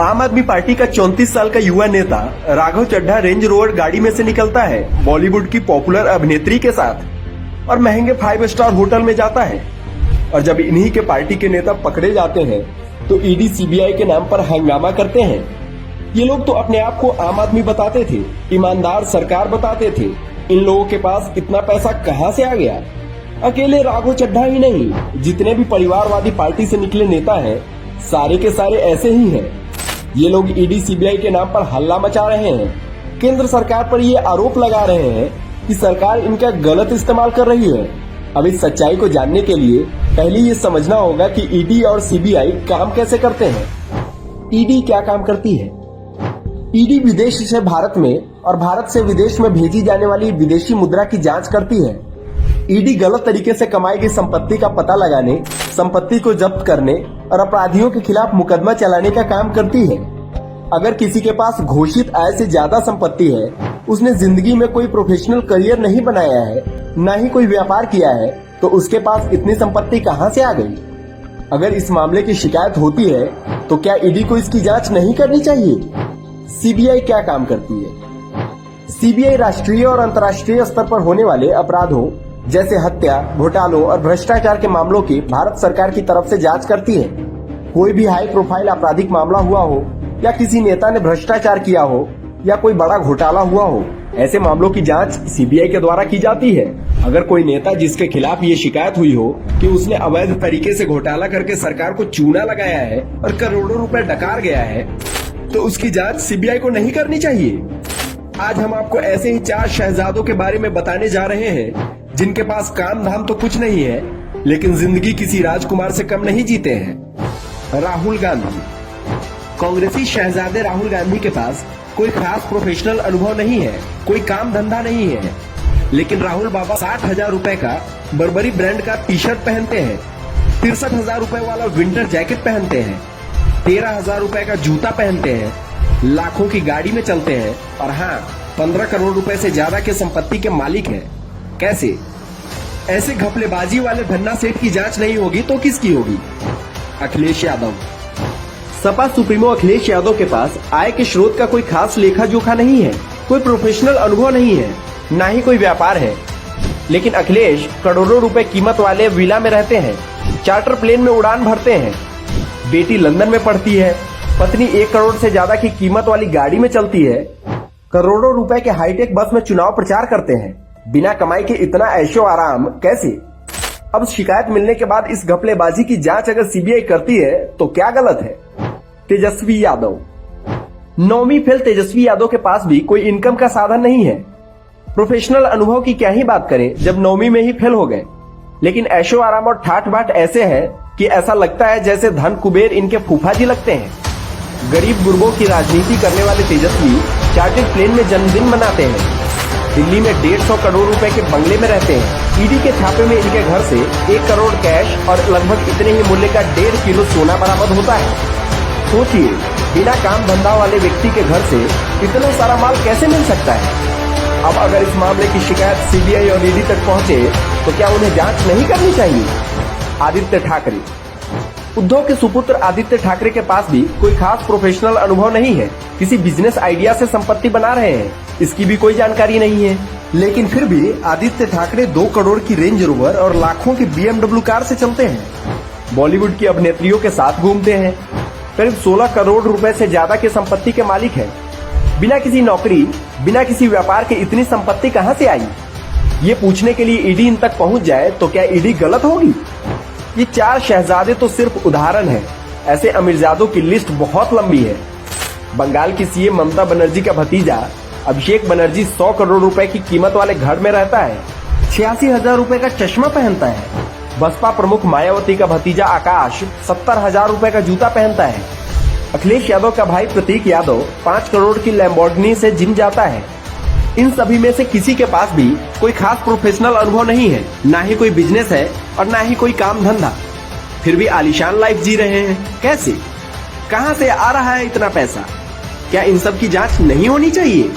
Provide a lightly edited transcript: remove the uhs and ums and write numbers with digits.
आम आदमी पार्टी का 34 साल का युवा नेता राघव चड्ढा रेंज रोवर गाड़ी में से निकलता है बॉलीवुड की पॉपुलर अभिनेत्री के साथ और महंगे 5 स्टार होटल में जाता है। और जब इन्हीं के पार्टी के नेता पकड़े जाते हैं तो ईडी सीबीआई के नाम पर हंगामा करते हैं। ये लोग तो अपने आप को आम आदमी बताते थे, ईमानदार सरकार बताते थे। इन लोगों के पास इतना पैसा कहां से आ गया? अकेले राघव चड्ढा ही नहीं, जितने भी परिवारवादी पार्टी से निकले नेता हैं, सारे के सारे ऐसे ही हैं। ये लोग ईडी सीबीआई के नाम पर हल्ला मचा रहे हैं, केंद्र सरकार पर ये आरोप लगा रहे हैं कि सरकार इनका गलत इस्तेमाल कर रही है। अब इस सच्चाई को जानने के लिए पहले ये समझना होगा कि ईडी और सीबीआई काम कैसे करते हैं। ईडी क्या काम करती है? ईडी विदेश से भारत में और भारत से विदेश में भेजी जाने वाली विदेशी मुद्रा की जांच करती है। ईडी गलत तरीके से कमाई गई संपत्ति का पता लगाने, संपत्ति को जब्त करने और अपराधियों के खिलाफ मुकदमा चलाने का काम करती है। अगर किसी के पास घोषित आय से ज्यादा संपत्ति है, उसने जिंदगी में कोई प्रोफेशनल करियर नहीं बनाया है, न ही कोई व्यापार किया है, तो उसके पास इतनी संपत्ति कहां से आ गई? अगर इस मामले की शिकायत होती है तो क्या ईडी को इसकी जांच नहीं करनी चाहिए? सीबीआई क्या काम करती है? सीबीआई राष्ट्रीय और अंतर्राष्ट्रीय स्तर पर होने वाले अपराधों जैसे हत्या, घोटालों और भ्रष्टाचार के मामलों की भारत सरकार की तरफ से जांच करती है। कोई भी हाई प्रोफाइल आपराधिक मामला हुआ हो या किसी नेता ने भ्रष्टाचार किया हो या कोई बड़ा घोटाला हुआ हो, ऐसे मामलों की जांच सीबीआई के द्वारा की जाती है। अगर कोई नेता जिसके खिलाफ ये शिकायत हुई हो कि उसने अवैध तरीके से घोटाला करके सरकार को चूना लगाया है और करोड़ों रुपए डकार गया है, तो उसकी जांच सीबीआई को नहीं करनी चाहिए। आज हम आपको ऐसे ही 4 शहजादों के बारे में बताने जा रहे हैं जिनके पास काम धाम तो कुछ नहीं है, लेकिन जिंदगी किसी राजकुमार से कम नहीं जीते हैं। राहुल गांधी। कांग्रेसी शहजादे राहुल गांधी के पास कोई खास प्रोफेशनल अनुभव नहीं है, कोई काम धंधा नहीं है, लेकिन राहुल बाबा 60,000 रुपए का बर्बरी ब्रांड का टी शर्ट पहनते हैं, 63,000 रुपए वाला विंटर जैकेट पहनते हैं, 13,000 रुपए का जूता पहनते हैं, लाखों की गाड़ी में चलते हैं और हाँ, 15 करोड़ रुपए से ज्यादा के संपत्ति के मालिक हैं। कैसे? ऐसे घपलेबाजी वाले धन्ना सेठ की जांच नहीं होगी तो किसकी होगी? अखिलेश यादव। सपा सुप्रीमो अखिलेश यादव के पास आय के स्रोत का कोई खास लेखा जोखा नहीं है, कोई प्रोफेशनल अनुभव नहीं है, न ही कोई व्यापार है, लेकिन अखिलेश करोड़ों रुपए कीमत वाले विला में रहते हैं, चार्टर प्लेन में उड़ान भरते हैं, बेटी लंदन में पढ़ती है, पत्नी 1 करोड़ से ज्यादा की कीमत वाली गाड़ी में चलती है, करोड़ों रुपए के हाईटेक बस में चुनाव प्रचार करते हैं। बिना कमाई के इतना ऐशो आराम कैसे? अब शिकायत मिलने के बाद इस घपलेबाजी की जांच अगर सीबीआई करती है तो क्या गलत है? तेजस्वी यादव। 9वीं फेल तेजस्वी यादव के पास भी कोई इनकम का साधन नहीं है। प्रोफेशनल अनुभव की क्या ही बात करें जब 9वीं में ही फेल हो गए, लेकिन ऐशो आराम और ठाट बाट ऐसे है कि ऐसा लगता है जैसे धन कुबेर इनके फूफा जी लगते हैं। गरीब गुरबों की राजनीति करने वाले तेजस्वी चार्टर्ड प्लेन में जन्मदिन मनाते हैं, दिल्ली में 150 करोड़ रुपए के बंगले में रहते हैं। ईडी के छापे में इनके घर से 1 करोड़ कैश और लगभग इतने ही मूल्य का 1.5 किलो सोना बरामद होता है। सोचिए, बिना काम धंधा वाले व्यक्ति के घर से इतना सारा माल कैसे मिल सकता है? अब अगर इस मामले की शिकायत सीबीआई और ईडी तक पहुंचे तो क्या उन्हें जांच नहीं करनी चाहिए? आदित्य ठाकरे। उद्धव के सुपुत्र आदित्य ठाकरे के पास भी कोई खास प्रोफेशनल अनुभव नहीं है, किसी बिजनेस आइडिया से संपत्ति बना रहे हैं, इसकी भी कोई जानकारी नहीं है, लेकिन फिर भी आदित्य ठाकरे 2 करोड़ की रेंज रोवर और लाखों की BMW कार से चलते हैं, बॉलीवुड की अभिनेत्रियों के साथ घूमते हैं, करीब 16 करोड़ रुपए से ज्यादा की संपत्ति के मालिक हैं। बिना किसी नौकरी, बिना किसी व्यापार के इतनी संपत्ति कहां से आई? ये पूछने के लिए ईडी इन तक पहुंच जाए तो क्या ईडी गलत होगी? ये 4 शहजादे तो सिर्फ उदाहरण है, ऐसे अमीरजादों की लिस्ट बहुत लंबी है। बंगाल की सीएम ममता बनर्जी का भतीजा अभिषेक बनर्जी 100 करोड़ रुपए की कीमत वाले घर में रहता है, 86,000 रुपए का चश्मा पहनता है। बसपा प्रमुख मायावती का भतीजा आकाश 70,000 रुपए का जूता पहनता है। अखिलेश यादव का भाई प्रतीक यादव 5 करोड़ की लैम्बोर्गिनी से जिम जाता है। इन सभी में से किसी के पास भी कोई खास प्रोफेशनल अनुभव नहीं है, ना ही कोई बिजनेस है और ना ही कोई काम धंधा, फिर भी आलीशान लाइफ जी रहे हैं। कैसे? कहां से आ रहा है इतना पैसा? क्या इन सब की जांच नहीं होनी चाहिए?